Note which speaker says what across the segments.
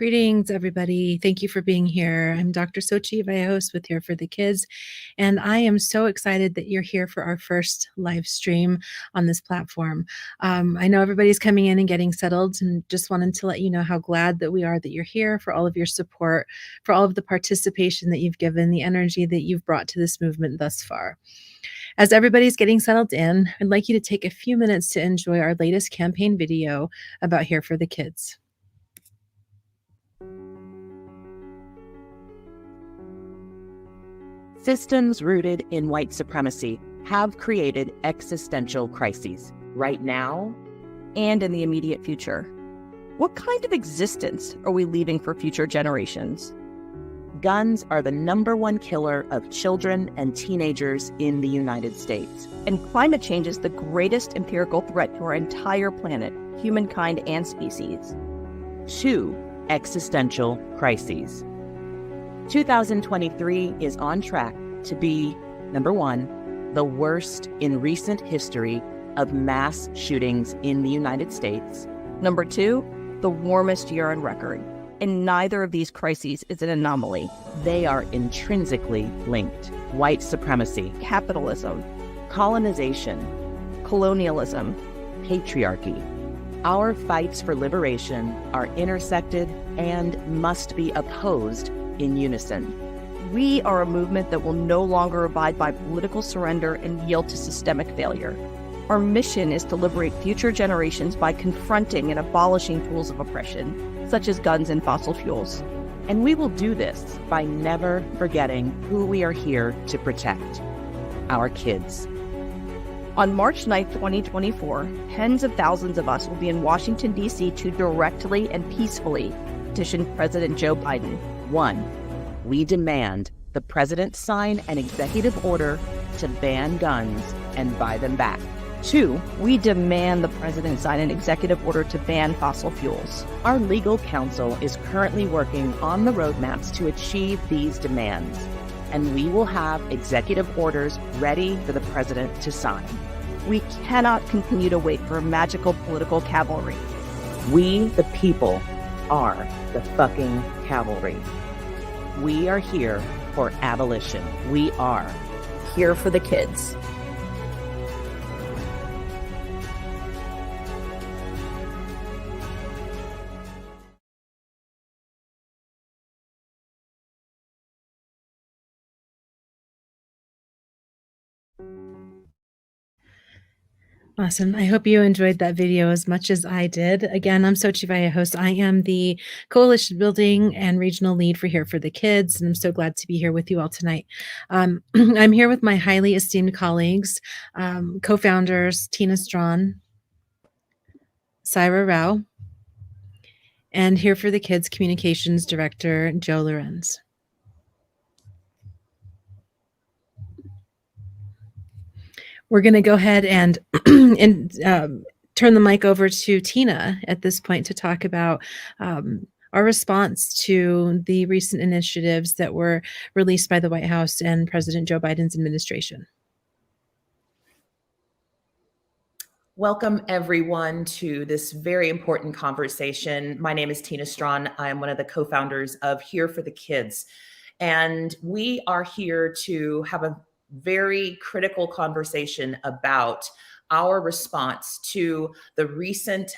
Speaker 1: Greetings, everybody. Thank you for being here. I'm Dr. Sochi Vallejos with Here for the Kids, and I am so excited that you're here for our first live stream on this platform. I know everybody's coming in and getting settled, and just wanted to let you know how glad that we are that you're here, for all of your support, for all of the participation that you've given, the energy that you've brought to this movement thus far. As everybody's getting settled in, I'd like you to take a few minutes to enjoy our latest campaign video about Here for the Kids.
Speaker 2: Systems rooted in white supremacy have created existential crises right now and in the immediate future. What kind of existence are we leaving for future generations? Guns are the #1 killer of children and teenagers in the United States.
Speaker 3: And climate change is the greatest empirical threat to our entire planet, humankind and species.
Speaker 2: 2 existential crises. 2023 is on track to be, number 1, the worst in recent history of mass shootings in the United States.
Speaker 3: Number 2, the warmest year on record. And neither of these crises is an anomaly.
Speaker 2: They are intrinsically linked. White supremacy,
Speaker 3: Capitalism,
Speaker 2: colonization,
Speaker 3: colonialism,
Speaker 2: patriarchy. Our fights for liberation are intersected and must be opposed in unison.
Speaker 3: We are a movement that will no longer abide by political surrender and yield to systemic failure. Our mission is to liberate future generations by confronting and abolishing tools of oppression, such as guns and fossil fuels.
Speaker 2: And we will do this by never forgetting who we are here to protect: our kids.
Speaker 3: On March 9th, 2024, tens of thousands of us will be in Washington, D.C. to directly and peacefully petition President Joe Biden.
Speaker 2: 1, we demand the president sign an executive order to ban guns and buy them back.
Speaker 3: 2, we demand the president sign an executive order to ban fossil fuels.
Speaker 2: Our legal counsel is currently working on the roadmaps to achieve these demands, and we will have executive orders ready for the president to sign.
Speaker 3: We cannot continue to wait for magical political cavalry.
Speaker 2: We, the people, are the fucking cavalry. We are here for abolition. We are
Speaker 3: Here for the Kids.
Speaker 1: Awesome. I hope you enjoyed that video as much as I did. Again, I'm Sochi Vallejos. I am the Coalition Building and Regional Lead for Here for the Kids, and I'm so glad to be here with you all tonight. I'm here with my highly esteemed colleagues, co-founders Tina Strawn, Saira Rao, and Here for the Kids Communications Director Joe Lorenz. We're going to go ahead and, turn the mic over to Tina at this point to talk about our response to the recent initiatives that were released by the White House and President Joe Biden's administration.
Speaker 4: Welcome, everyone, to this very important conversation. My name is Tina Strawn. I'm one of the co-founders of Here for the Kids, and we are here to have a very critical conversation about our response to the recent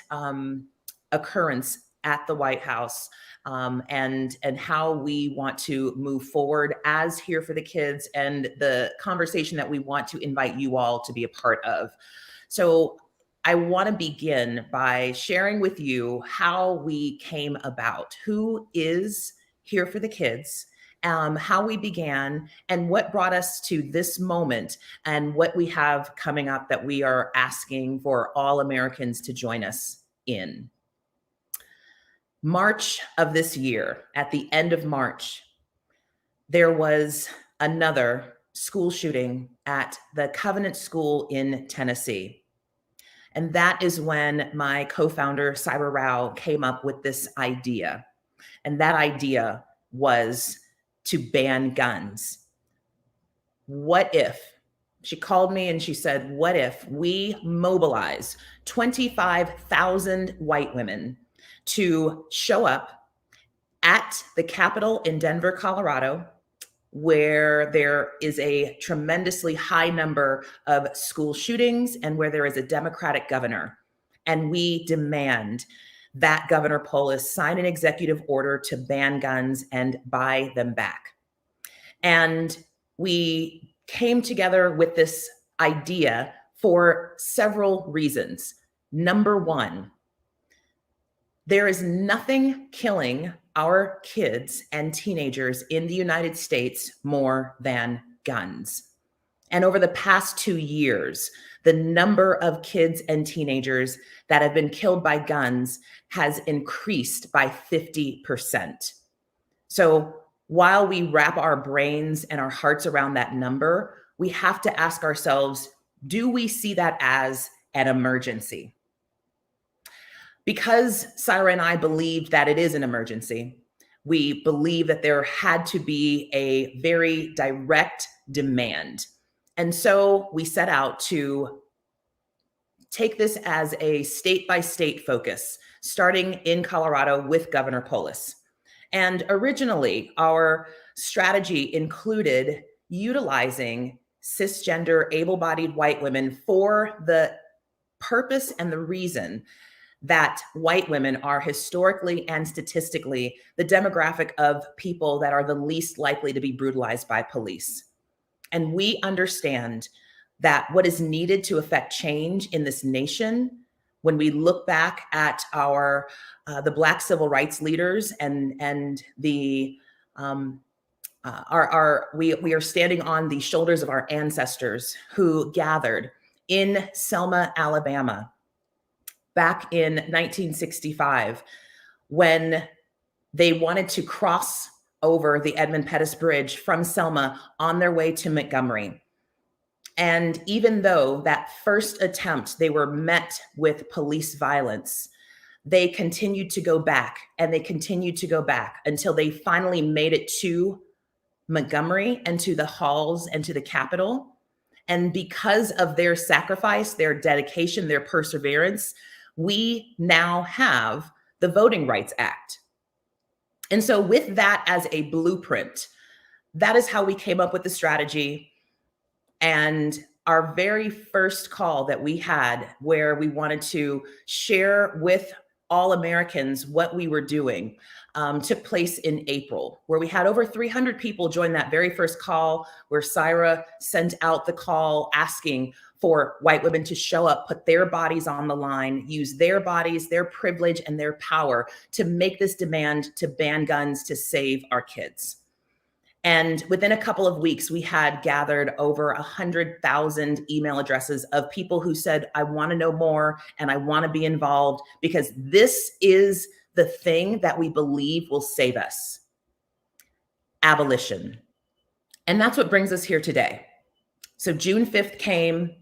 Speaker 4: occurrence at the White House, and how we want to move forward as Here for the Kids, and the conversation that we want to invite you all to be a part of. So I want to begin by sharing with you how we came about, who is Here for the Kids, how we began, and what brought us to this moment, and what we have coming up that we are asking for all Americans to join us in. March of this year, at the end of March, there was another school shooting at the Covenant School in Tennessee. And that is when my co-founder, Saira Rao, came up with this idea. And that idea was to ban guns. What if, she called me and she said, what if we mobilize 25,000 white women to show up at the Capitol in Denver, Colorado, where there is a tremendously high number of school shootings and where there is a Democratic governor. And we demand that Governor Polis sign an executive order to ban guns and buy them back. And we came together with this idea for several reasons. Number one, there is nothing killing our kids and teenagers in the United States more than guns. And over the past 2 years, the number of kids and teenagers that have been killed by guns has increased by 50%. So while we wrap our brains and our hearts around that number, we have to ask ourselves, do we see that as an emergency? Because Saira and I believe that it is an emergency, we believe that there had to be a very direct demand. And so we set out to take this as a state-by-state focus, starting in Colorado with Governor Polis. And originally, our strategy included utilizing cisgender, able-bodied white women for the purpose and the reason that white women are historically and statistically the demographic of people that are the least likely to be brutalized by police. And we understand that what is needed to affect change in this nation, when we look back at our the Black civil rights leaders and the we are standing on the shoulders of our ancestors who gathered in Selma, Alabama, back in 1965, when they wanted to cross over the Edmund Pettus Bridge from Selma on their way to Montgomery. And even though that first attempt, they were met with police violence, they continued to go back and they continued to go back until they finally made it to Montgomery and to the halls and to the Capitol. And because of their sacrifice, their dedication, their perseverance, we now have the Voting Rights Act. And so with that as a blueprint, that is how we came up with the strategy. And our very first call that we had, where we wanted to share with all Americans what we were doing, took place in April, where we had over 300 people join that very first call, where Saira sent out the call asking for white women to show up, put their bodies on the line, use their bodies, their privilege, and their power to make this demand to ban guns to save our kids. And within a couple of weeks, we had gathered over 100,000 email addresses of people who said, I want to know more and I want to be involved because this is the thing that we believe will save us. Abolition. And that's what brings us here today. So June 5th came,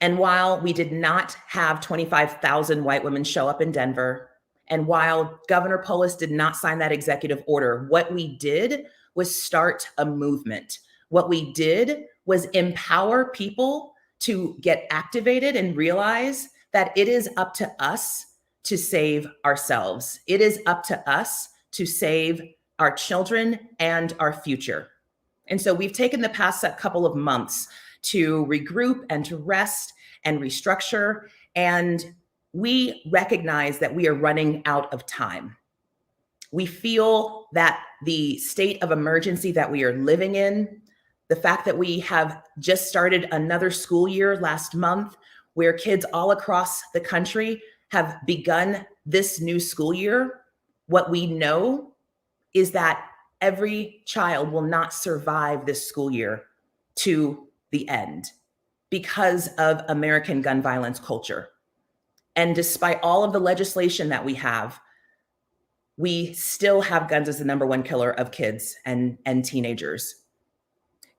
Speaker 4: and while we did not have 25,000 white women show up in Denver, and while Governor Polis did not sign that executive order, what we did was start a movement. What we did was empower people to get activated and realize that it is up to us to save ourselves. It is up to us to save our children and our future. And so we've taken the past couple of months to regroup and to rest and restructure. And we recognize that we are running out of time. We feel that the state of emergency that we are living in, the fact that we have just started another school year last month, where kids all across the country have begun this new school year, what we know is that every child will not survive this school year to the end because of American gun violence culture. And despite all of the legislation that we have, we still have guns as the number one killer of kids and teenagers.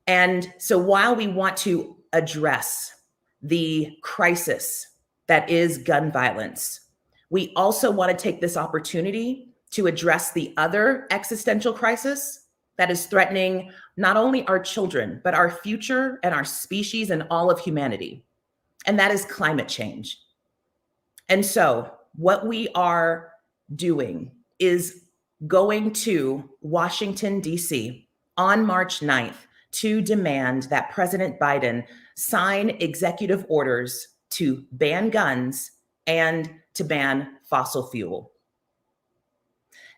Speaker 4: And so while we want to address the crisis that is gun violence, we also want to take this opportunity to address the other existential crisis that is threatening not only our children, but our future and our species and all of humanity. And that is climate change. And so what we are doing is going to Washington, D.C. on March 9th to demand that President Biden sign executive orders to ban guns and to ban fossil fuel.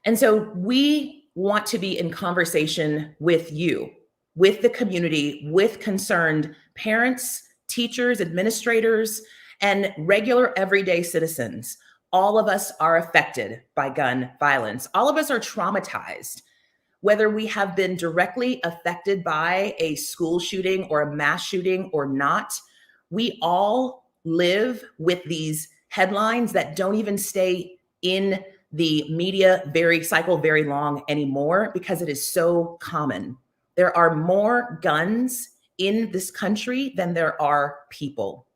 Speaker 4: And so we want to be in conversation with you, with the community, with concerned parents, teachers, administrators, and regular everyday citizens. All of us are affected by gun violence. All of us are traumatized, whether we have been directly affected by a school shooting or a mass shooting or not. We all live with these headlines that don't even stay in the media cycle very long anymore because it is so common. There are more guns in this country than there are people.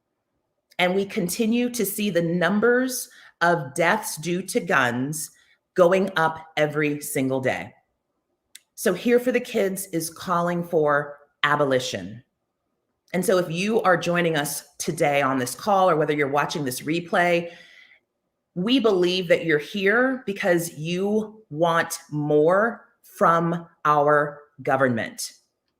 Speaker 4: And we continue to see the numbers of deaths due to guns going up every single day. So Here for the Kids is calling for abolition. And so if you are joining us today on this call, or whether you're watching this replay, we believe that you're here because you want more from our government.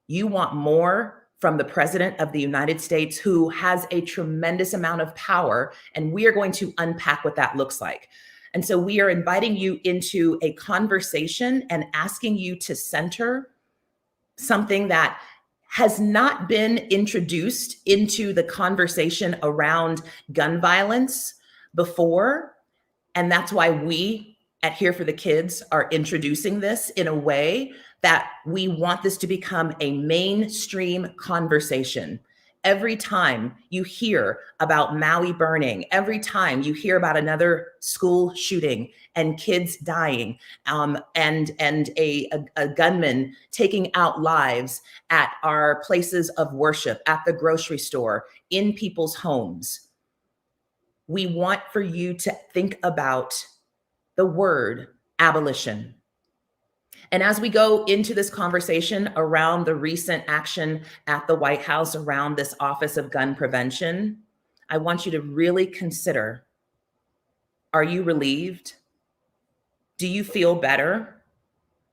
Speaker 4: You want more from the President of the United States, who has a tremendous amount of power, and we are going to unpack what that looks like. And so we are inviting you into a conversation and asking you to center something that has not been introduced into the conversation around gun violence before. And that's why we at Here for the Kids are introducing this in a way that we want this to become a mainstream conversation. Every time you hear about Maui burning, every time you hear about another school shooting and kids dying, and a gunman taking out lives at our places of worship, at the grocery store, in people's homes, we want for you to think about the word abolition. And as we go into this conversation around the recent action at the White House around this Office of Gun Prevention, I want you to really consider, are you relieved? Do you feel better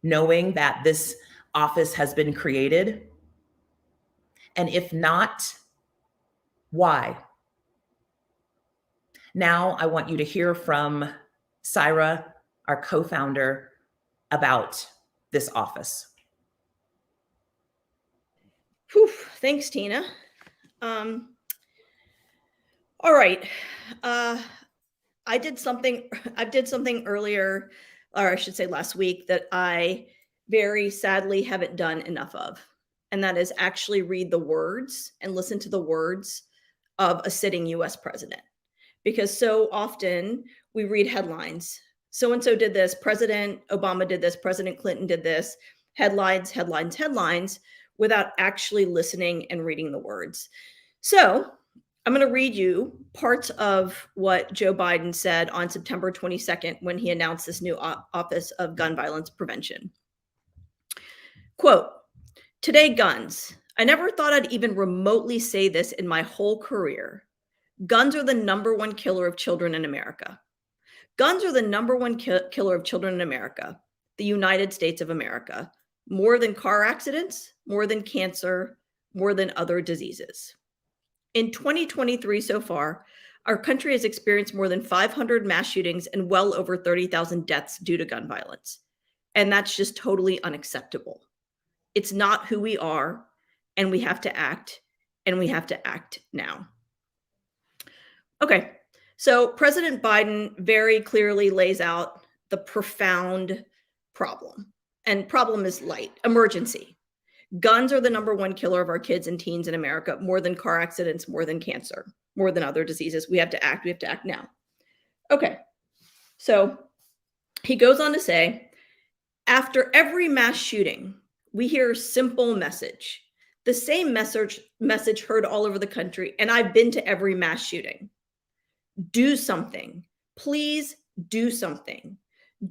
Speaker 4: knowing that this office has been created? And if not, why? Now I want you to hear from Saira, our co-founder, about this office.
Speaker 3: Whew, thanks, Tina. All right. I did something earlier, or I should say last week, that I very sadly haven't done enough of. And that is actually read the words and listen to the words of a sitting US president. Because so often we read headlines. So-and-so did this, President Obama did this, President Clinton did this, headlines, headlines, headlines, without actually listening and reading the words. So I'm going to read you parts of what Joe Biden said on September 22nd when he announced this new Office of Gun Violence Prevention. Quote, "Today, guns. I never thought I'd even remotely say this in my whole career. Guns are the number one killer of children in America. Guns are the number one killer of children in America, the United States of America, more than car accidents, more than cancer, more than other diseases. In 2023 so far, our country has experienced more than 500 mass shootings and well over 30,000 deaths due to gun violence. And that's just totally unacceptable. It's not who we are, and we have to act, and we have to act now." Okay. So President Biden very clearly lays out the profound problem. And problem is light, emergency. Guns are the number one killer of our kids and teens in America, more than car accidents, more than cancer, more than other diseases. We have to act. We have to act now. Okay. So he goes on to say, after every mass shooting, we hear a simple message. The same message heard all over the country. And I've been to every mass shooting. Do something. Please do something.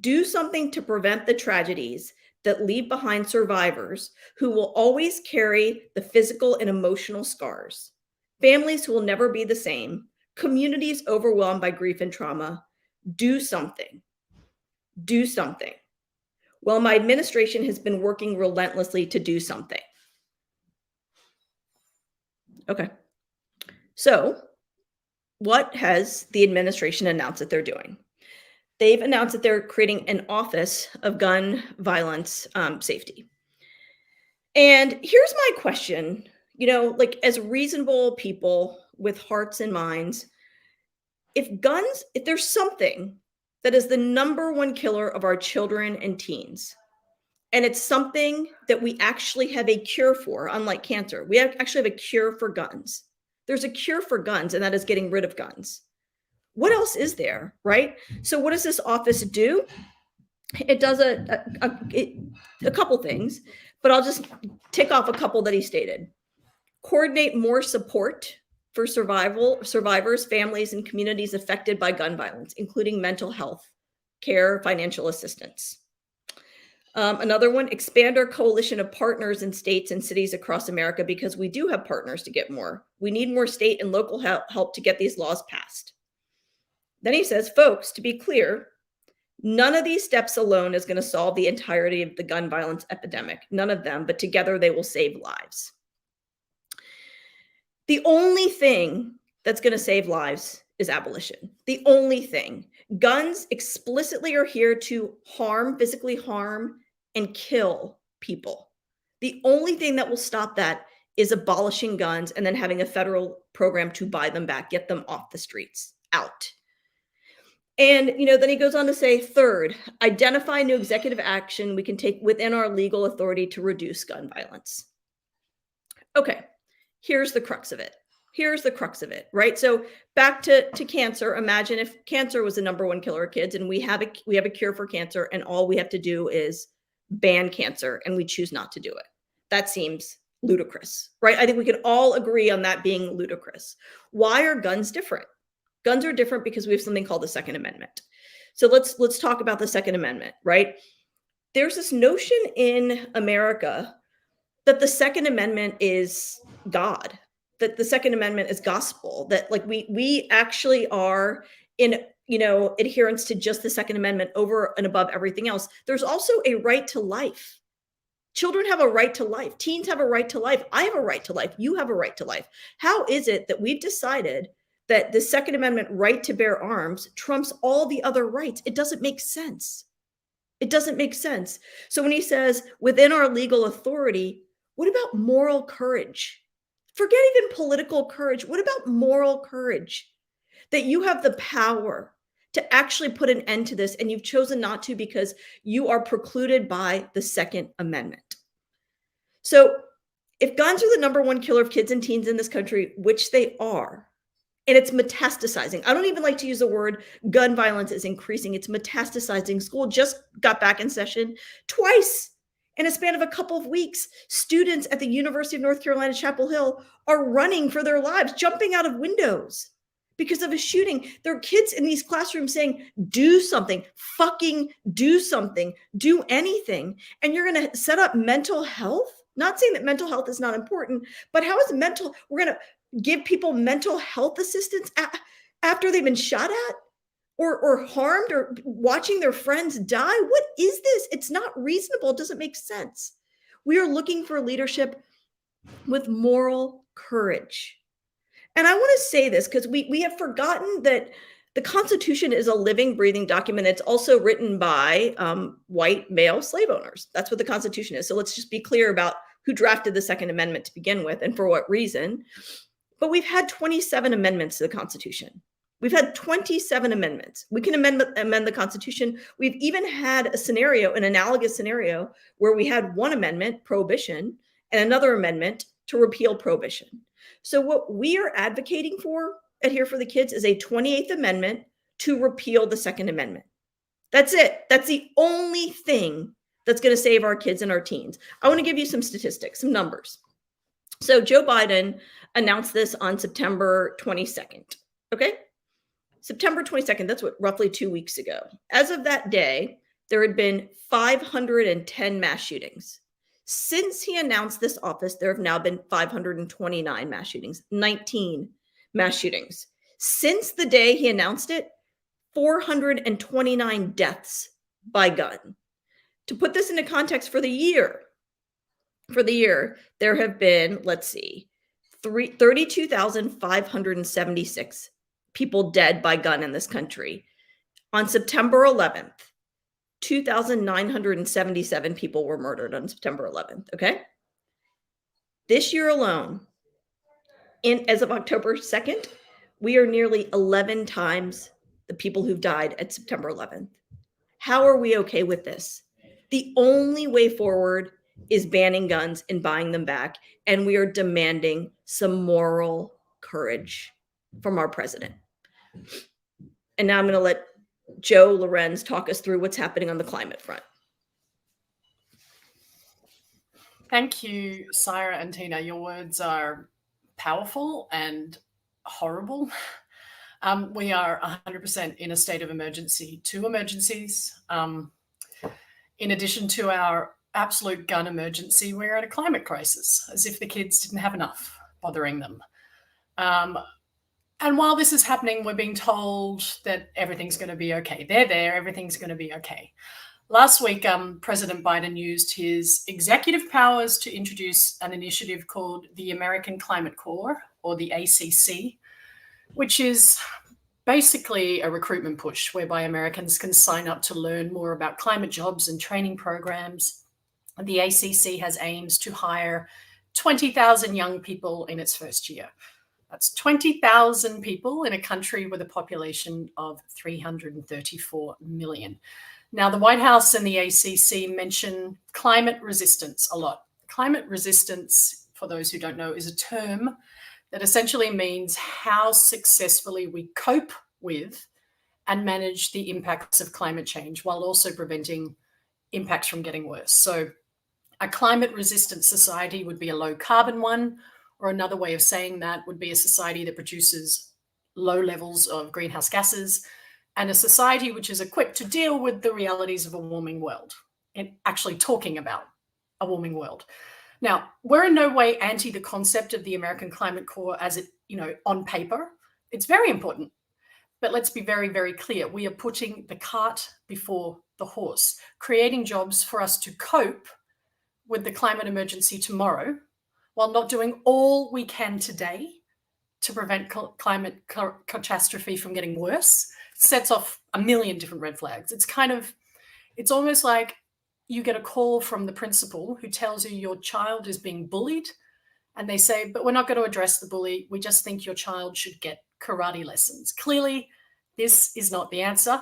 Speaker 3: Do something to prevent the tragedies that leave behind survivors who will always carry the physical and emotional scars, families who will never be the same, communities overwhelmed by grief and trauma. Do something. Do something. Well, my administration has been working relentlessly to do something. Okay. So what has the administration announced that they're doing? They've announced that they're creating an office of gun violence safety. And here's my question, like as reasonable people with hearts and minds, if there's something that is the number one killer of our children and teens, and it's something that we actually have a cure for, unlike cancer, we actually have a cure for guns. There's a cure for guns, and that is getting rid of guns. What else is there, right? So what does this office do? It does a couple things, but I'll just tick off a couple that he stated. Coordinate more support for survivors, families, and communities affected by gun violence, including mental health care, financial assistance. Another one, expand our coalition of partners in states and cities across America, because we do have partners to get more. We need more state and local help to get these laws passed. Then he says, folks, to be clear, none of these steps alone is going to solve the entirety of the gun violence epidemic. None of them, but together they will save lives. The only thing that's going to save lives is abolition. The only thing. Guns explicitly are here to harm, physically harm, and kill people. The only thing that will stop that is abolishing guns and then having a federal program to buy them back, get them off the streets, out. And, then he goes on to say, third, identify new executive action we can take within our legal authority to reduce gun violence. Okay, here's the crux of it. Right? So back to cancer. Imagine if cancer was the number one killer of kids, and we have a cure for cancer, and all we have to do is ban cancer, and we choose not to do it. That seems ludicrous, right? I think we can all agree on that being ludicrous. Why are guns different? Guns are different because we have something called the Second Amendment. So let's talk about the Second Amendment, right? There's this notion in America that the Second Amendment is God, that the Second Amendment is gospel, that like we actually are in adherence to just the Second Amendment over and above everything else. There's also a right to life. Children have a right to life. Teens have a right to life. I have a right to life. You have a right to life. How is it that we've decided that the Second Amendment right to bear arms trumps all the other rights? It doesn't make sense. It doesn't make sense. So when he says within our legal authority, what about moral courage? Forget even political courage. What about moral courage? That you have the power to actually put an end to this, and you've chosen not to because you are precluded by the Second Amendment. So if guns are the number one killer of kids and teens in this country, which they are, and it's metastasizing. I don't even like to use the word gun violence is increasing. It's metastasizing. School just got back in session twice in a span of a couple of weeks. Students at the University of North Carolina, Chapel Hill are running for their lives, jumping out of windows because of a shooting. There are kids in these classrooms saying, do something, fucking do something, do anything. And you're going to set up mental health? Not saying that mental health is not important, but how is we're going to give people mental health assistance after they've been shot at or harmed or watching their friends die? What is this? It's not reasonable. It doesn't make sense. We are looking for leadership with moral courage. And I want to say this because we have forgotten that the Constitution is a living, breathing document. It's also written by white male slave owners. That's what the Constitution is. So let's just be clear about who drafted the Second Amendment to begin with and for what reason. But we've had 27 amendments to the Constitution. We've had 27 amendments. We can amend the Constitution. We've even had an analogous scenario, where we had one amendment, prohibition, and another amendment to repeal prohibition. So what we are advocating for at Here for the Kids is a 28th Amendment to repeal the Second Amendment. That's it. That's the only thing that's going to save our kids and our teens. I want to give you some statistics, some numbers. So Joe Biden announced this on September 22nd. Okay? September 22nd, that's roughly 2 weeks ago. As of that day, there had been 510 mass shootings. Since he announced this office, there have now been 529 mass shootings, 19 mass shootings. Since the day he announced it, 429 deaths by gun. To put this into context for the year, there have been, let's see, 32,576 people dead by gun in this country. On September 11th, 2,977 people were murdered on September 11th, okay? This year alone, as of October 2nd, we are nearly 11 times the people who've died at September 11th. How are we okay with this? The only way forward is banning guns and buying them back, and we are demanding some moral courage from our president. And now I'm going to let Joe Lorenz talk us through what's happening on the climate front.
Speaker 5: Thank you, Saira and Tina. Your words are powerful and horrible. We are 100% in a state of emergency, 2 emergencies. In addition to our absolute gun emergency, we're at a climate crisis, as if the kids didn't have enough bothering them. And while this is happening, we're being told that everything's going to be okay. They're there, everything's going to be okay. Last week, President Biden used his executive powers to introduce an initiative called the American Climate Corps, or the ACC, which is basically a recruitment push whereby Americans can sign up to learn more about climate jobs and training programs. The ACC has aims to hire 20,000 young people in its first year. That's 20,000 people in a country with a population of 334 million. Now, the White House and the ACC mention climate resistance a lot. Climate resistance, for those who don't know, is a term that essentially means how successfully we cope with and manage the impacts of climate change while also preventing impacts from getting worse. So a climate resistant society would be a low carbon one, or another way of saying that would be a society that produces low levels of greenhouse gases, and a society which is equipped to deal with the realities of a warming world and actually talking about a warming world. Now, we're in no way anti the concept of the American Climate Corps as it, on paper. It's very important. But let's be very, very clear. We are putting the cart before the horse, creating jobs for us to cope with the climate emergency tomorrow, while not doing all we can today to prevent climate catastrophe from getting worse. Sets off a million different red flags. It's almost like you get a call from the principal who tells you your child is being bullied, and they say, but we're not going to address the bully. We just think your child should get karate lessons. Clearly, this is not the answer.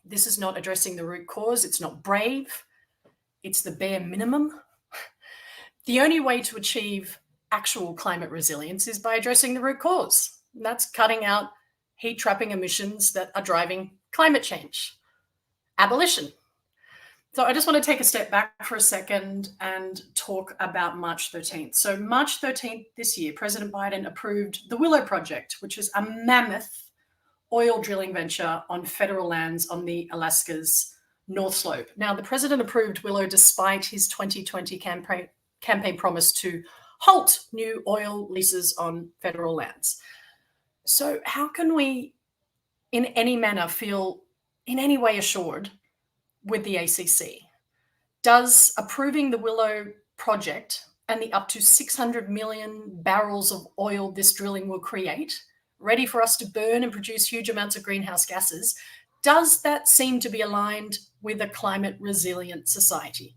Speaker 5: This is not addressing the root cause. It's not brave. It's the bare minimum. The only way to achieve actual climate resilience is by addressing the root cause. And that's cutting out heat trapping emissions that are driving climate change. Abolition. So I just want to take a step back for a second and talk about March 13th. So March 13th this year, President Biden approved the Willow Project, which is a mammoth oil drilling venture on federal lands on the Alaska's North Slope. Now, the president approved Willow despite his 2020 campaign promise to halt new oil leases on federal lands. So how can we, in any manner, feel in any way assured with the ACC? Does approving the Willow Project and the up to 600 million barrels of oil this drilling will create, ready for us to burn and produce huge amounts of greenhouse gases, does that seem to be aligned with a climate resilient society?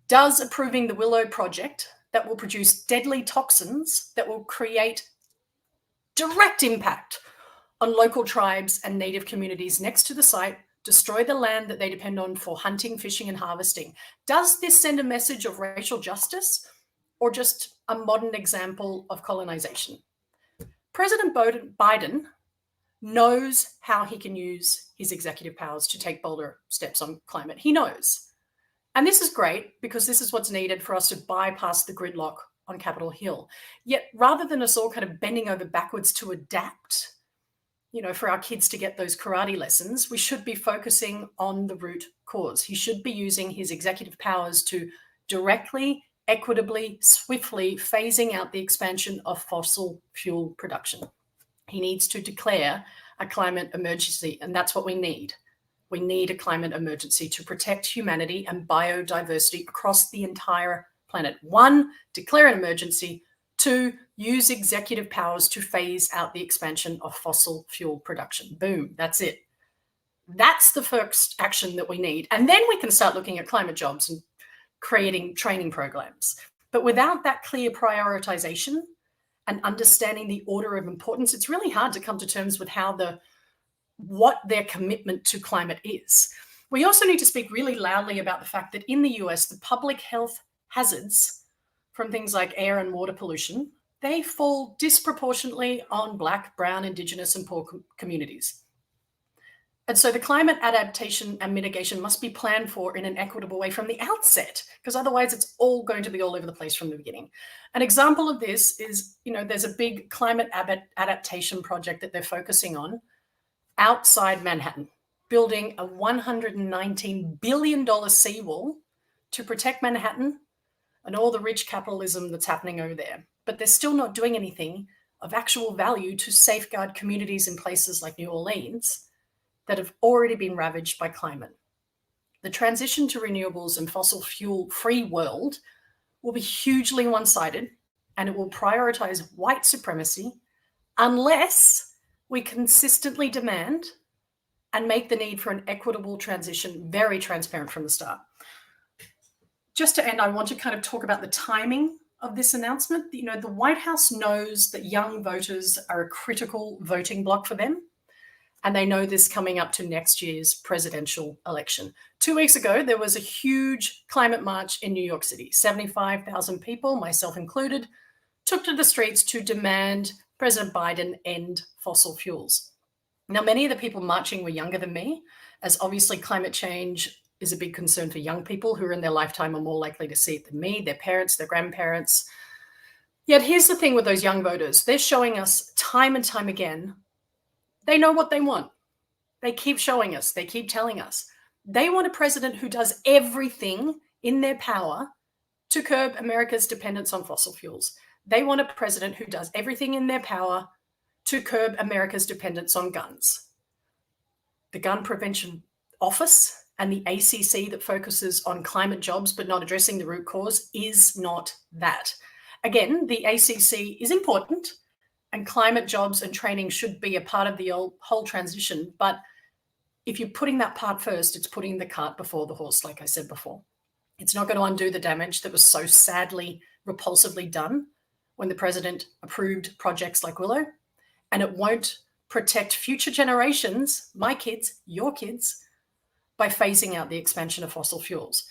Speaker 5: Does approving the Willow Project that will produce deadly toxins that will create direct impact on local tribes and native communities next to the site, destroy the land that they depend on for hunting, fishing, and harvesting? Does this send a message of racial justice or just a modern example of colonization? President Biden knows how he can use his executive powers to take bolder steps on climate. He knows. And this is great because this is what's needed for us to bypass the gridlock on Capitol Hill. Yet rather than us all kind of bending over backwards to adapt, for our kids to get those karate lessons, we should be focusing on the root cause. He should be using his executive powers to directly, equitably, swiftly phasing out the expansion of fossil fuel production. He needs to declare a climate emergency, and that's what we need. We need a climate emergency to protect humanity and biodiversity across the entire planet. 1, declare an emergency. 2, use executive powers to phase out the expansion of fossil fuel production. Boom, that's it. That's the first action that we need. And then we can start looking at climate jobs and creating training programs. But without that clear prioritization and understanding the order of importance, it's really hard to come to terms with what their commitment to climate is. We also need to speak really loudly about the fact that in the US, the public health hazards from things like air and water pollution, they fall disproportionately on Black, Brown, Indigenous, and poor communities. And so the climate adaptation and mitigation must be planned for in an equitable way from the outset, because otherwise it's all going to be all over the place from the beginning. An example of this is, there's a big climate adaptation project that they're focusing on outside Manhattan, building a $119 billion seawall to protect Manhattan and all the rich capitalism that's happening over there. But they're still not doing anything of actual value to safeguard communities in places like New Orleans that have already been ravaged by climate. The transition to renewables and fossil fuel-free world will be hugely one-sided, and it will prioritize white supremacy unless we consistently demand and make the need for an equitable transition very transparent from the start. Just to end, I want to kind of talk about the timing of this announcement. The White House knows that young voters are a critical voting bloc for them, and they know this coming up to next year's presidential election. 2 weeks ago, there was a huge climate march in New York City. 75,000 people, myself included, took to the streets to demand President Biden end fossil fuels. Now, many of the people marching were younger than me, as obviously climate change is a big concern for young people who are in their lifetime are more likely to see it than me, their parents, their grandparents. Yet here's the thing with those young voters. They're showing us time and time again, they know what they want. They keep showing us, they keep telling us. They want a president who does everything in their power to curb America's dependence on fossil fuels. They want a president who does everything in their power to curb America's dependence on guns. The Gun Prevention Office and the ACC that focuses on climate jobs but not addressing the root cause is not that. Again, the ACC is important, and climate jobs and training should be a part of the whole transition. But if you're putting that part first, it's putting the cart before the horse, like I said before. It's not going to undo the damage that was so sadly, repulsively done when the president approved projects like Willow. And it won't protect future generations, my kids, your kids, by phasing out the expansion of fossil fuels.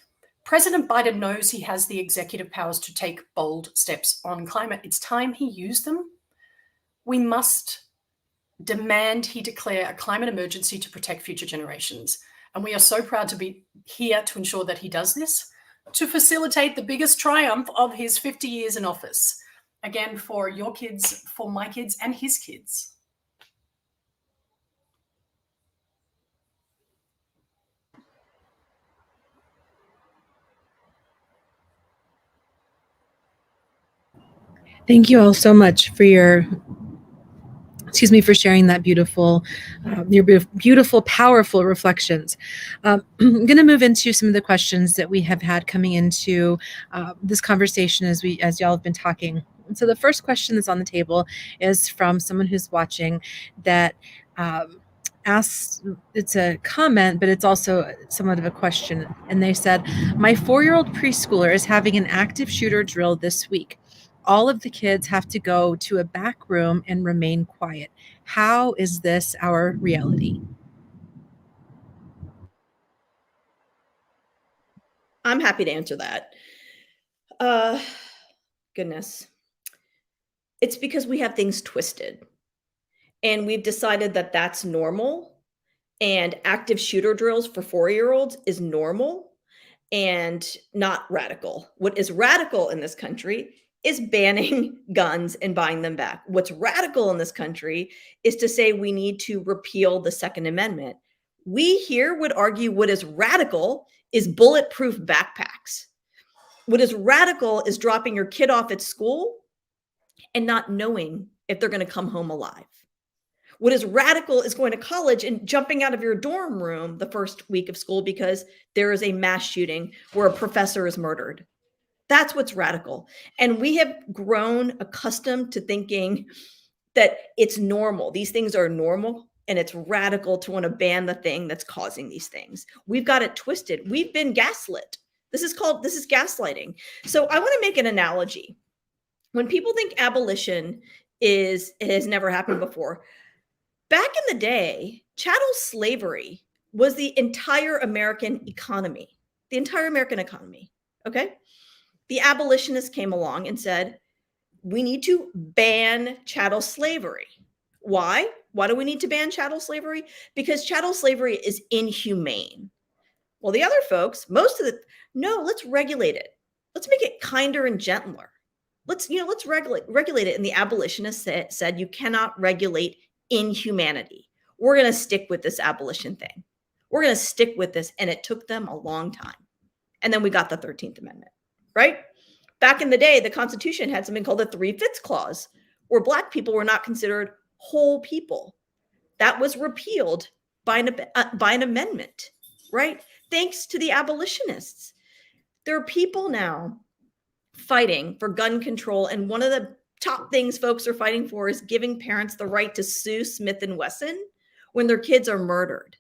Speaker 5: President Biden knows he has the executive powers to take bold steps on climate. It's time he used them. We must demand he declare a climate emergency to protect future generations. And we are so proud to be here to ensure that he does this, to facilitate the biggest triumph of his 50 years in office. Again, for your kids, for my kids, and his kids.
Speaker 1: Thank you all so much for for sharing that beautiful, your beautiful, powerful reflections. I'm going to move into some of the questions that we have had coming into this conversation as y'all have been talking. And so the first question that's on the table is from someone who's watching that asks, it's a comment, but it's also somewhat of a question. And they said, my 4-year-old preschooler is having an active shooter drill this week. All of the kids have to go to a back room and remain quiet. How is this our reality?
Speaker 6: I'm happy to answer that. Goodness. It's because we have things twisted. And we've decided that that's normal. And active shooter drills for 4-year-olds is normal and not radical. What is radical in this country is banning guns and buying them back. What's radical in this country is to say we need to repeal the Second Amendment. We here would argue what is radical is bulletproof backpacks. What is radical is dropping your kid off at school and not knowing if they're going to come home alive. What is radical is going to college and jumping out of your dorm room the first week of school because there is a mass shooting where a professor is murdered. That's what's radical. And we have grown accustomed to thinking that it's normal. These things are normal, and it's radical to want to ban the thing that's causing these things. We've got it twisted. We've been gaslit. This is gaslighting. So I want to make an analogy. When people think abolition it has never happened before, back in the day, chattel slavery was the entire American economy. The entire American economy. Okay? The abolitionists came along and said, we need to ban chattel slavery. Why? Why do we need to ban chattel slavery? Because chattel slavery is inhumane. Well, the other folks, no, let's regulate it. Let's make it kinder and gentler. Let's regulate it. And the abolitionists said you cannot regulate inhumanity. We're going to stick with this abolition thing. We're going to stick with this. And it took them a long time. And then we got the 13th Amendment, right? Back in the day, the Constitution had something called the 3/5 clause, where Black people were not considered whole people. That was repealed by an amendment, right? Thanks to the abolitionists. There are people now fighting for gun control, and one of the top things folks are fighting for is giving parents the right to sue Smith & Wesson when their kids are murdered.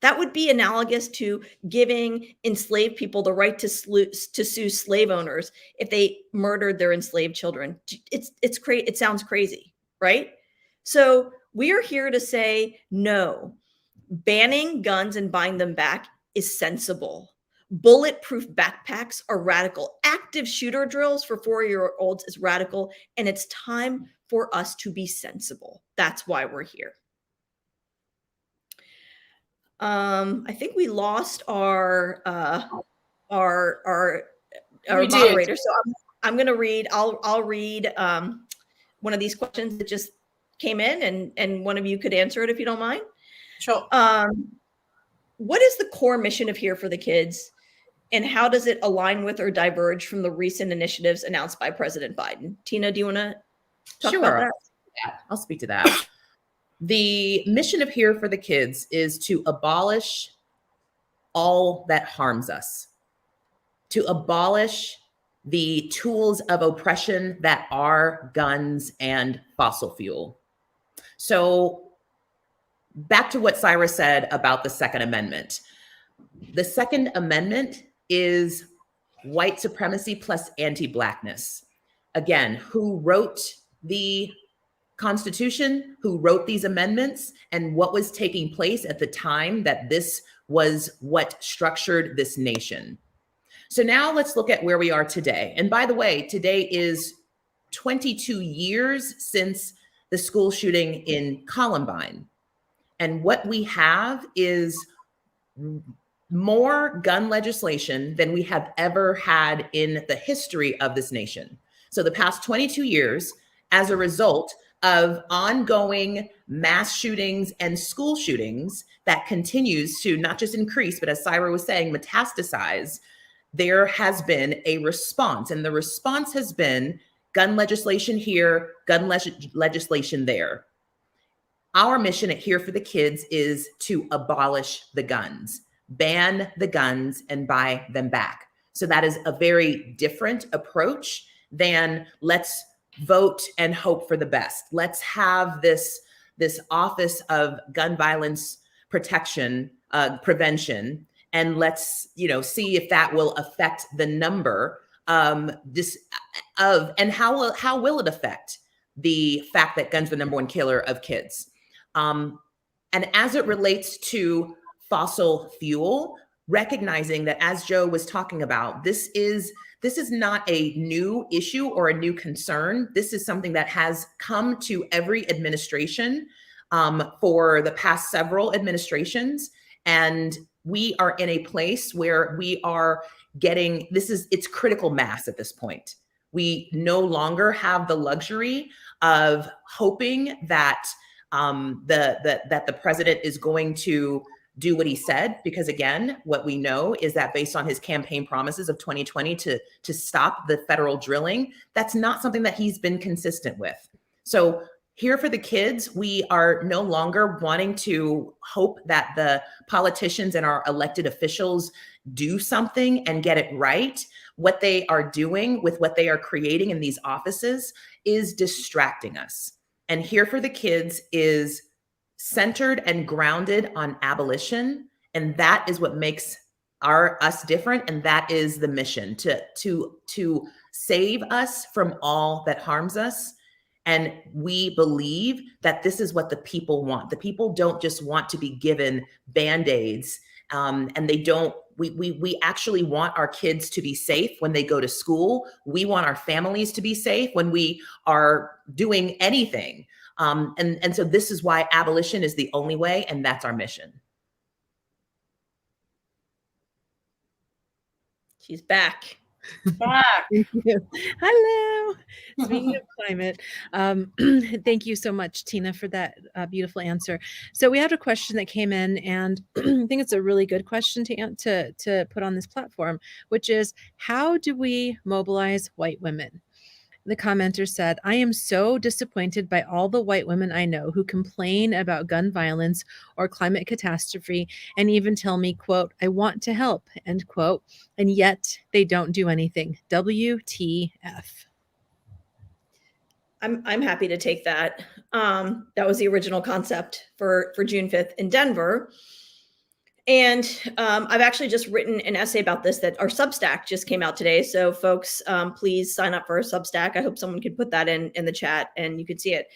Speaker 6: That would be analogous to giving enslaved people the right to sue slave owners if they murdered their enslaved children. It sounds crazy, right? So we are here to say, no, banning guns and buying them back is sensible. Bulletproof backpacks are radical. Active shooter drills for 4-year-olds is radical. And it's time for us to be sensible. That's why we're here. I think we lost our moderator. So I'm going to read. I'll read one of these questions that just came in, and one of you could answer it if you don't mind.
Speaker 5: Sure.
Speaker 6: What is the core mission of Here for the Kids, and how does it align with or diverge from the recent initiatives announced by President Biden? Tina, do you want to talk about that?
Speaker 4: I'll speak to that. The mission of Here for the Kids is to abolish all that harms us, to abolish the tools of oppression that are guns and fossil fuel. So back to what Saira said about the Second Amendment. The Second Amendment is white supremacy plus anti-Blackness. Again, who wrote the Constitution, who wrote these amendments, and what was taking place at the time that this was what structured this nation. So now let's look at where we are today. And by the way, today is 22 years since the school shooting in Columbine. And what we have is more gun legislation than we have ever had in the history of this nation. So the past 22 years, as a result of ongoing mass shootings and school shootings that continues to not just increase, but as Saira was saying, metastasize, there has been a response. And the response has been gun legislation here, gun legislation there. Our mission at Here for the Kids is to abolish the guns, ban the guns, and buy them back. So that is a very different approach than let's vote and hope for the best. Let's have this Office of Gun Violence Protection, Prevention, and let's see if that will affect the number and how will it affect the fact that guns are the number one killer of kids. And as it relates to fossil fuel, recognizing that, as Joe was talking about, this is not a new issue or a new concern. This is something that has come to every administration for the past several administrations. And we are in a place where we are getting, it's critical mass at this point. We no longer have the luxury of hoping that that the president is going to do what he said, because again, what we know is that based on his campaign promises of 2020 to stop the federal drilling, that's not something that he's been consistent with. So Here for the Kids, we are no longer wanting to hope that the politicians and our elected officials do something and get it right. What they are doing with what they are creating in these offices is distracting us. And Here for the Kids is centered and grounded on abolition. And that is what makes us different. And that is the mission, to save us from all that harms us. And we believe that this is what the people want. The people don't just want to be given Band-Aids, and they don't. We actually want our kids to be safe when they go to school. We want our families to be safe when we are doing anything. And so this is why abolition is the only way, and that's our mission.
Speaker 6: She's back.
Speaker 5: Back.
Speaker 1: Thank you. Hello. Speaking of climate, thank you so much, Tina, for that beautiful answer. So we had a question that came in, and I think it's a really good question to put on this platform, which is, how do we mobilize white women? The commenter said, I am so disappointed by all the white women I know who complain about gun violence or climate catastrophe and even tell me, quote, I want to help, end quote, and yet they don't do anything. WTF.
Speaker 6: I'm happy to take that. That was the original concept for June 5th in Denver. And I've actually just written an essay about this that our Substack just came out today. So folks, please sign up for our Substack. I hope someone can put that in the chat and you can see it.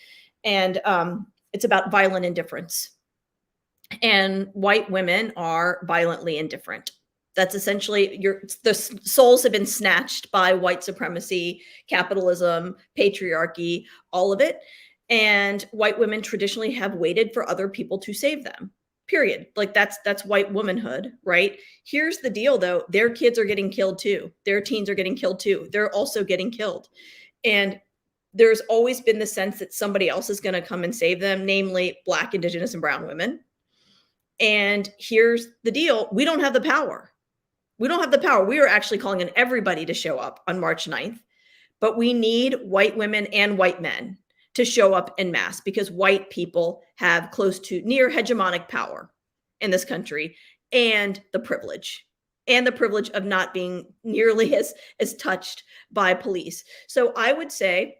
Speaker 6: And it's about violent indifference. And white women are violently indifferent. That's essentially the souls have been snatched by white supremacy, capitalism, patriarchy, all of it. And white women traditionally have waited for other people to save them. Period. Like that's white womanhood, right? Here's the deal though. Their kids are getting killed too. Their teens are getting killed too. They're also getting killed. And there's always been the sense that somebody else is going to come and save them, namely Black, Indigenous, and brown women. And here's the deal. We don't have the power. We don't have the power. We are actually calling on everybody to show up on March 9th, but we need white women and white men to show up en masse because white people have close to near hegemonic power in this country and the privilege of not being nearly as touched by police. So I would say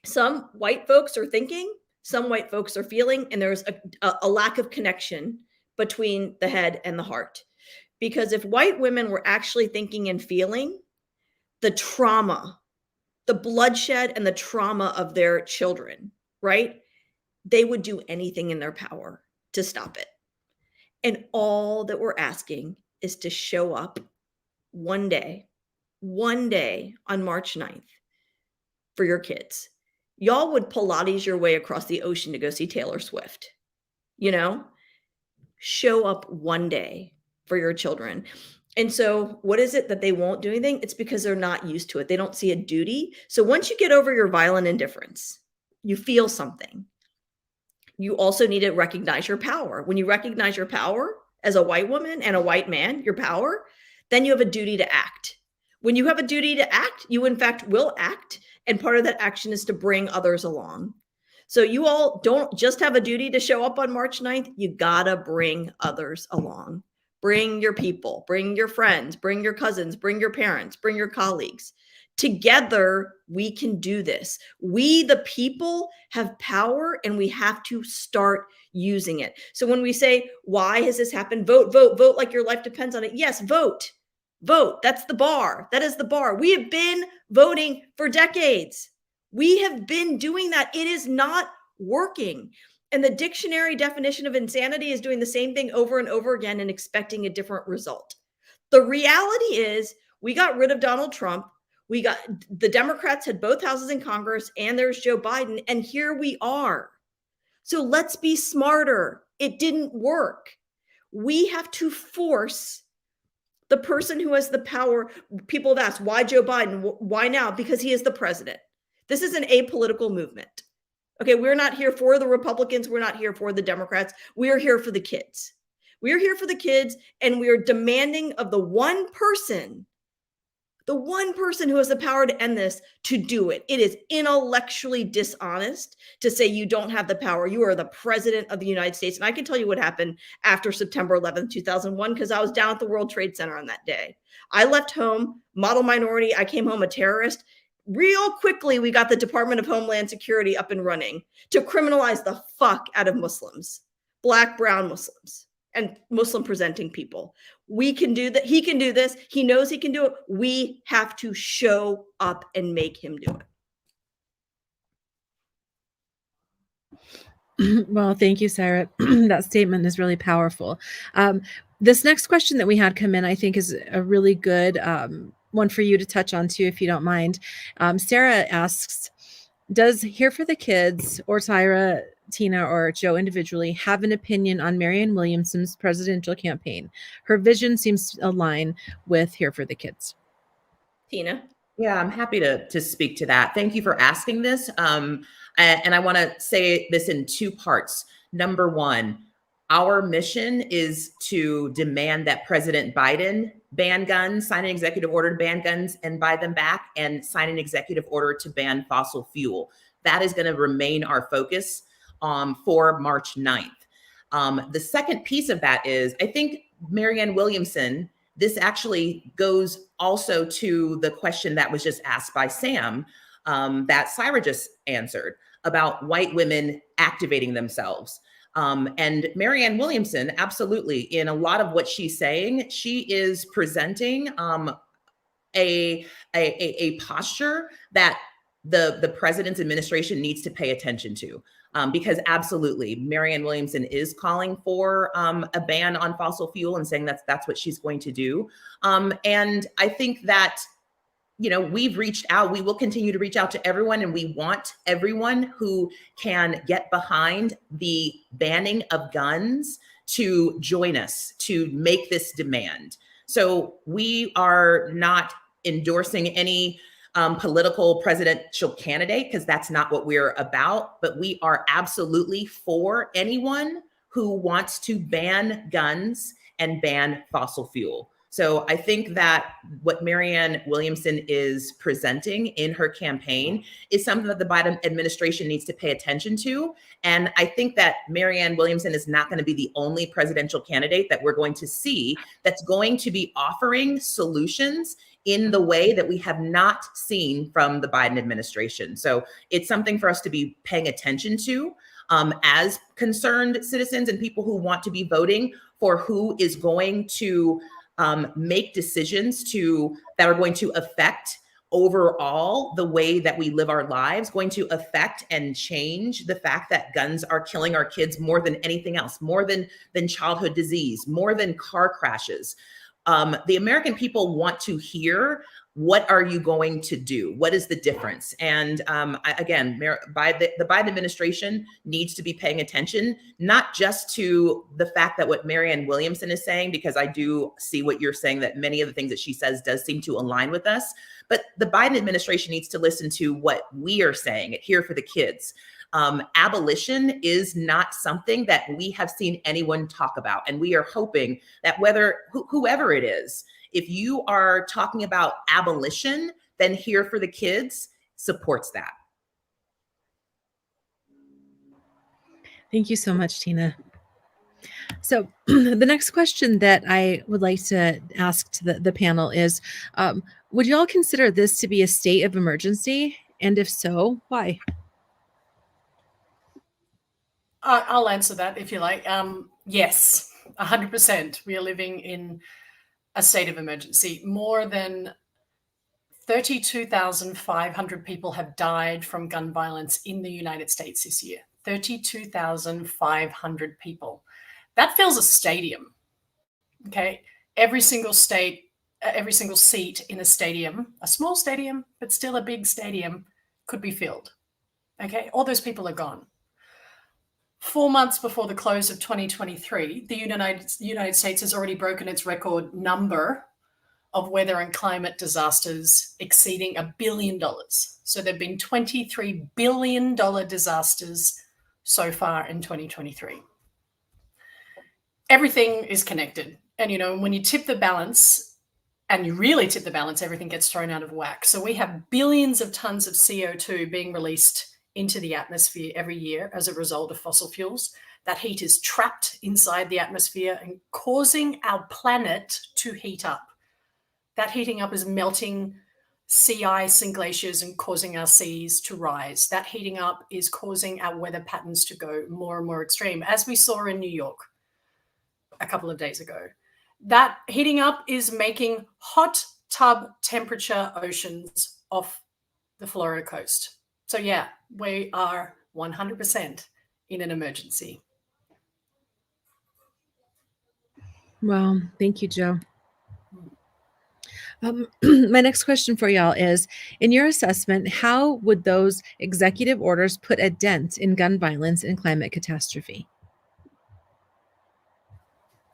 Speaker 6: some white folks are thinking, some white folks are feeling, and there's a lack of connection between the head and the heart. Because if white women were actually thinking and feeling the trauma, the bloodshed and the trauma of their children, right? They would do anything in their power to stop it. And all that we're asking is to show up one day on March 9th for your kids. Y'all would Pilates your way across the ocean to go see Taylor Swift. You know, show up one day for your children. And so what is it that they won't do anything? It's because they're not used to it. They don't see a duty. So once you get over your violent indifference, you feel something. You also need to recognize your power. When you recognize your power as a white woman and a white man, your power, then you have a duty to act. When you have a duty to act, you in fact will act. And part of that action is to bring others along. So you all don't just have a duty to show up on March 9th. You gotta bring others along. Bring your people, bring your friends, bring your cousins, bring your parents, bring your colleagues. Together, we can do this. We, the people, have power and we have to start using it. So when we say, why has this happened? Vote, vote, vote like your life depends on it. Yes, vote, vote. That's the bar. That is the bar. We have been voting for decades. We have been doing that. It is not working. And the dictionary definition of insanity is doing the same thing over and over again and expecting a different result. The reality is we got rid of Donald Trump. The Democrats had both houses in Congress and there's Joe Biden. And here we are. So let's be smarter. It didn't work. We have to force the person who has the power. People have asked, why Joe Biden? Why now? Because he is the president. This is an apolitical movement. Okay, we're not here for the Republicans. We're not here for the Democrats. We are here for the kids. We are here for the kids, and we are demanding of the one person the one person who has the power to end this, to do it. It is intellectually dishonest to say you don't have the power. You are the president of the United States. And I can tell you what happened after September 11th, 2001, because I was down at the World Trade Center on that day. I left home, model minority. I came home a terrorist. Real quickly, we got the Department of Homeland Security up and running to criminalize the fuck out of Muslims, Black, brown Muslims, and Muslim presenting people. We can do that. He can do this. He knows he can do it. We have to show up and make him do
Speaker 1: it. Well, thank you, Saira. That statement is really powerful. This next question that we had come in, I think, is a really good one for you to touch on too, if you don't mind. Sarah asks, does Here for the Kids or Saira, Tina, or Joe individually have an opinion on Marianne Williamson's presidential campaign? Her vision seems to align with Here for the Kids.
Speaker 6: Tina?
Speaker 4: Yeah, I'm happy to speak to that. Thank you for asking this. And I want to say this in two parts. Number one, our mission is to demand that President Biden ban guns, sign an executive order to ban guns and buy them back, and sign an executive order to ban fossil fuel. That is going to remain our focus for March 9th. The second piece of that is, I think Marianne Williamson, this actually goes also to the question that was just asked by Sam, that Saira just answered about white women activating themselves. And Marianne Williamson, absolutely, in a lot of what she's saying, she is presenting a posture that the president's administration needs to pay attention to. Because absolutely, Marianne Williamson is calling for a ban on fossil fuel and saying that's what she's going to do. And I think that, you know, we've reached out, we will continue to reach out to everyone, and we want everyone who can get behind the banning of guns to join us to make this demand. So we are not endorsing any political presidential candidate, because that's not what we're about, but we are absolutely for anyone who wants to ban guns and ban fossil fuel. So I think that what Marianne Williamson is presenting in her campaign is something that the Biden administration needs to pay attention to. And I think that Marianne Williamson is not going to be the only presidential candidate that we're going to see that's going to be offering solutions in the way that we have not seen from the Biden administration. So it's something for us to be paying attention to as concerned citizens and people who want to be voting for who is going to make decisions that are going to affect overall the way that we live our lives, going to affect and change the fact that guns are killing our kids more than anything else, more than childhood disease, more than car crashes. The American people want to hear, what are you going to do? What is the difference? And again, the Biden administration needs to be paying attention, not just to the fact that what Marianne Williamson is saying, because I do see what you're saying, that many of the things that she says does seem to align with us, but the Biden administration needs to listen to what we are saying at Here for the Kids. Abolition is not something that we have seen anyone talk about. And we are hoping that whoever it is, if you are talking about abolition, then Here for the Kids supports that.
Speaker 1: Thank you so much, Tina. So the next question that I would like to ask to the panel is, would you all consider this to be a state of emergency? And if so, why?
Speaker 5: I'll answer that if you like. Yes, 100%. We are living in a state of emergency. More than 32,500 people have died from gun violence in the United States this year. 32,500 people. That fills a stadium. Okay. Every single seat in a stadium, a small stadium, but still a big stadium, could be filled. Okay. All those people are gone. 4 months before the close of 2023, the United States has already broken its record number of weather and climate disasters exceeding $1 billion. So there have been $23 billion disasters so far in 2023. Everything is connected. And, when you tip the balance, and you really tip the balance, everything gets thrown out of whack. So we have billions of tons of CO2 being released into the atmosphere every year as a result of fossil fuels. That heat is trapped inside the atmosphere and causing our planet to heat up. That heating up is melting sea ice and glaciers and causing our seas to rise. That heating up is causing our weather patterns to go more and more extreme, as we saw in New York a couple of days ago. That heating up is making hot tub temperature oceans off the Florida coast. So yeah, we are 100% in an emergency.
Speaker 1: Well, thank you, Jo. My next question for y'all is, in your assessment, how would those executive orders put a dent in gun violence and climate catastrophe?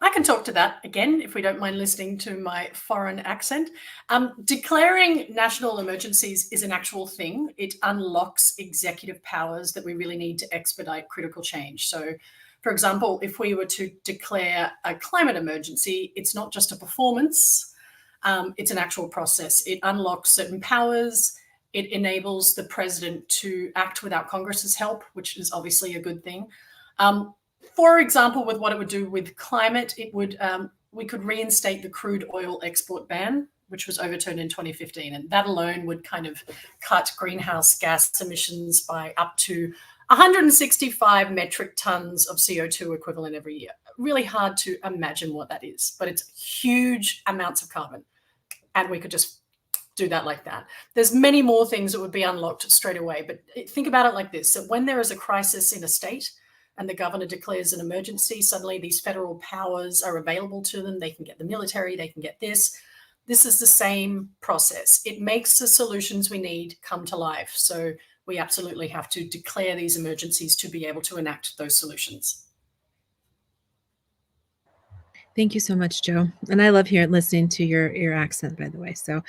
Speaker 5: I can talk to that again, if we don't mind listening to my foreign accent. Declaring national emergencies is an actual thing. It unlocks executive powers that we really need to expedite critical change. So, for example, if we were to declare a climate emergency, it's not just a performance, it's an actual process. It unlocks certain powers. It enables the president to act without Congress's help, which is obviously a good thing. For example, with what it would do with climate, it would we could reinstate the crude oil export ban, which was overturned in 2015. And that alone would kind of cut greenhouse gas emissions by up to 165 metric tons of CO2 equivalent every year. Really hard to imagine what that is, but it's huge amounts of carbon. And we could just do that like that. There's many more things that would be unlocked straight away. But think about it like this. So when there is a crisis in a state and the governor declares an emergency, suddenly these federal powers are available to them. They can get the military, they can get this. This is the same process. It makes the solutions we need come to life. So we absolutely have to declare these emergencies to be able to enact those solutions.
Speaker 1: Thank you so much, Jo. And I love listening to your accent, by the way. So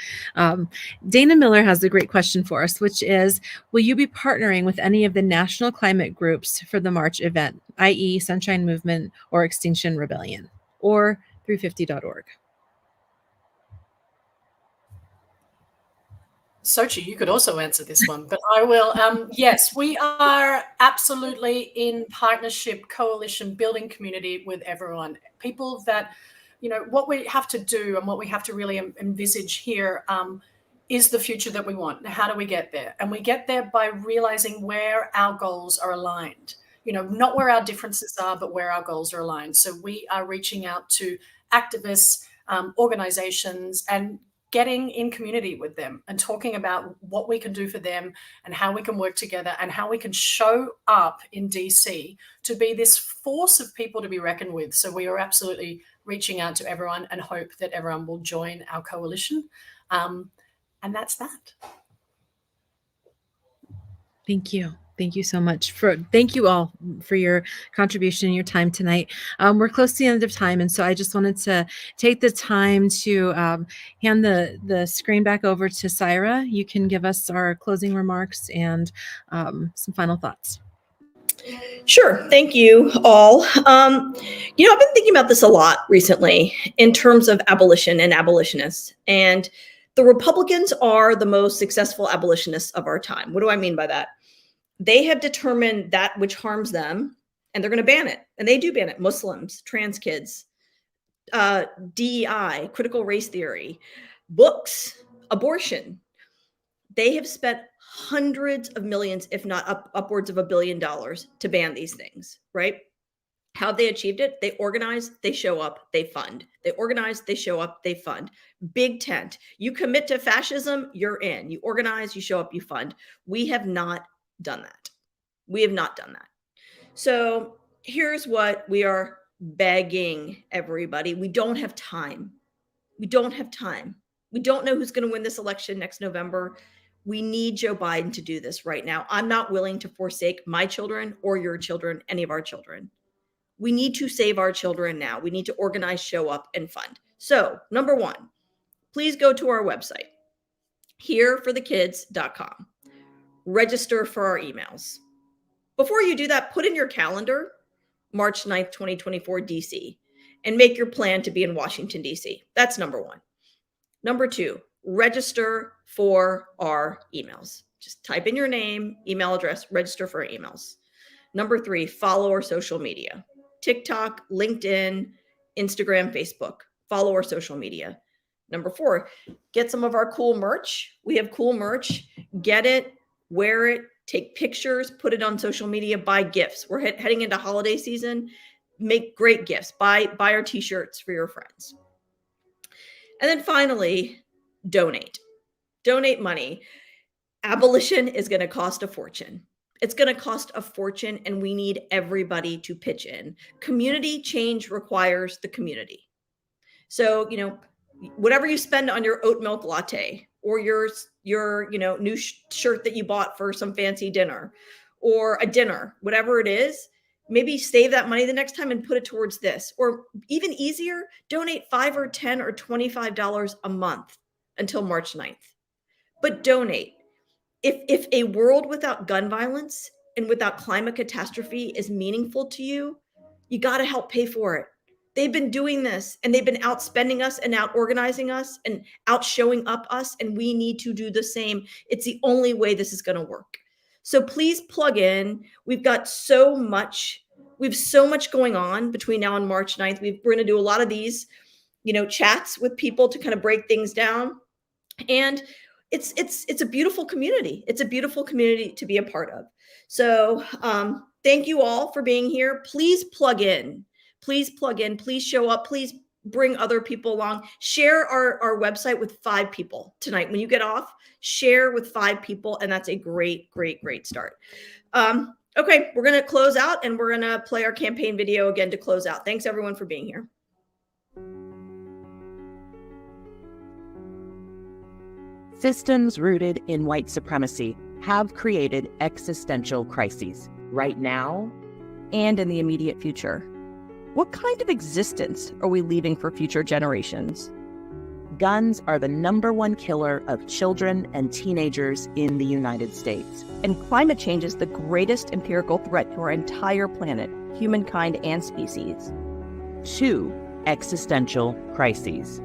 Speaker 1: Dana Miller has a great question for us, which is, will you be partnering with any of the national climate groups for the March event, i.e. Sunshine Movement or Extinction Rebellion or 350.org?
Speaker 5: Sochi, you could also answer this one, but I will. Yes, we are absolutely in partnership, coalition, building community with everyone. People that, what we have to do and what we have to really envisage here is the future that we want. How do we get there? And we get there by realizing where our goals are aligned. Not where our differences are, but where our goals are aligned. So we are reaching out to activists, organizations, and getting in community with them and talking about what we can do for them and how we can work together and how we can show up in DC to be this force of people to be reckoned with. So we are absolutely reaching out to everyone and hope that everyone will join our coalition. And that's that.
Speaker 1: Thank you. Thank you so much. Thank you all for your contribution and your time tonight. We're close to the end of time, and so I just wanted to take the time to hand the screen back over to Saira. You can give us our closing remarks and some final thoughts.
Speaker 6: Sure. Thank you all. I've been thinking about this a lot recently in terms of abolition and abolitionists. And the Republicans are the most successful abolitionists of our time. What do I mean by that? They have determined that which harms them, and they're going to ban it. And they do ban it. Muslims, trans kids, DEI, critical race theory, books, abortion. They have spent hundreds of millions, if not upwards of $1 billion to ban these things, right? How have they achieved it? They organize, they show up, they fund. They organize, they show up, they fund. Big tent. You commit to fascism, you're in. You organize, you show up, you fund. We have not done that. We have not done that. So here's what we are begging everybody. We don't have time. We don't have time. We don't know who's going to win this election next November. We need Joe Biden to do this right now. I'm not willing to forsake my children or your children, any of our children. We need to save our children now. We need to organize, show up, and fund. So, number one, please go to our website, hereforthekids.com. Register for our emails. Before you do that, put in your calendar, March 9th, 2024, DC, and make your plan to be in Washington, DC. That's number one. Number 2, register for our emails. Just type in your name, email address, register for our emails. Number 3, follow our social media. TikTok, LinkedIn, Instagram, Facebook. Follow our social media. Number 4, get some of our cool merch. We have cool merch. Get it, wear it, take pictures, put it on social media, buy gifts. We're heading into holiday season. Make great gifts. Buy our t-shirts for your friends. And then finally, donate. Donate money. Abolition is going to cost a fortune. It's going to cost a fortune, and we need everybody to pitch in. Community change requires the community. So, whatever you spend on your oat milk latte, or your new shirt that you bought for some fancy dinner, or a dinner, whatever it is, maybe save that money the next time and put it towards this. Or even easier, donate $5 or $10 or $25 a month until March 9th. But donate. If a world without gun violence and without climate catastrophe is meaningful to you, you got to help pay for it. They've been doing this, and they've been outspending us and out organizing us and out showing up us, and we need to do the same. It's the only way this is going to work. So please plug in. We have so much going on between now and March 9th. We're going to do a lot of these, chats with people to kind of break things down. And it's a beautiful community. It's a beautiful community to be a part of. So thank you all for being here. Please plug in. Please plug in. Please show up. Please bring other people along. Share our website with 5 people tonight. When you get off, share with 5 people, and that's a great, great, great start. Okay, we're going to close out, and we're going to play our campaign video again to close out. Thanks, everyone, for being here.
Speaker 2: Systems rooted in white supremacy have created existential crises right now and in the immediate future. What kind of existence are we leaving for future generations? Guns are the #1 killer of children and teenagers in the United States.
Speaker 3: And climate change is the greatest empirical threat to our entire planet, humankind and species.
Speaker 2: 2 existential crises.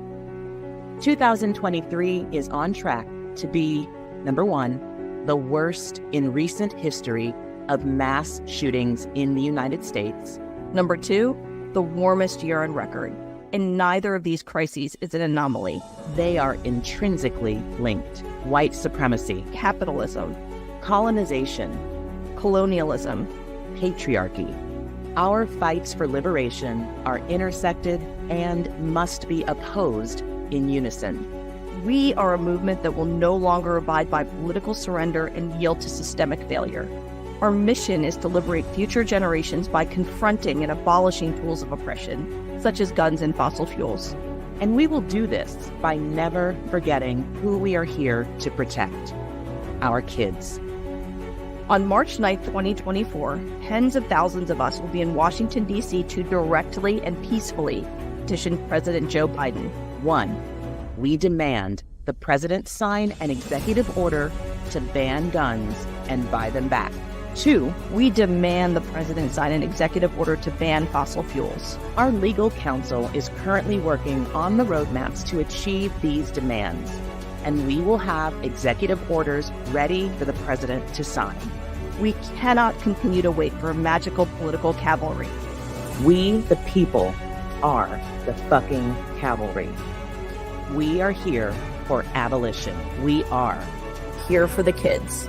Speaker 2: 2023 is on track to be, number 1, the worst in recent history of mass shootings in the United States.
Speaker 3: Number 2, the warmest year on record. And neither of these crises is an anomaly.
Speaker 2: They are intrinsically linked. White supremacy,
Speaker 3: Capitalism,
Speaker 2: colonization,
Speaker 3: colonialism,
Speaker 2: patriarchy. Our fights for liberation are intersected and must be opposed in unison.
Speaker 3: We are a movement that will no longer abide by political surrender and yield to systemic failure. Our mission is to liberate future generations by confronting and abolishing tools of oppression, such as guns and fossil fuels.
Speaker 2: And we will do this by never forgetting who we are here to protect: our kids.
Speaker 3: On March 9th, 2024, tens of thousands of us will be in Washington, D.C. to directly and peacefully petition President Joe Biden.
Speaker 2: 1, we demand the president sign an executive order to ban guns and buy them back.
Speaker 3: 2, we demand the president sign an executive order to ban fossil fuels.
Speaker 2: Our legal counsel is currently working on the roadmaps to achieve these demands, and we will have executive orders ready for the president to sign.
Speaker 3: We cannot continue to wait for a magical political cavalry.
Speaker 2: We, the people, are the fucking cavalry. We are here for abolition. We are
Speaker 3: Here for the kids.